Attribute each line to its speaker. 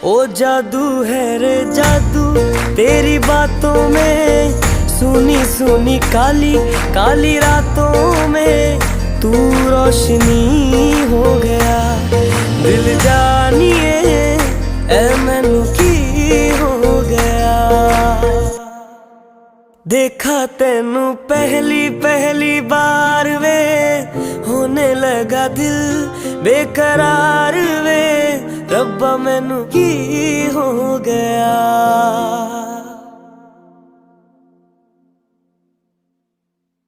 Speaker 1: ओ जादू है रे जादू तेरी बातों में, सुनी सुनी काली काली रातों में तू रोशनी हो गया। दिल जानिए ए मैनू की हो गया। देखा तेनू पहली पहली बार वे, होने लगा दिल बेकरार वे। रब्बा मैनू की हो गया।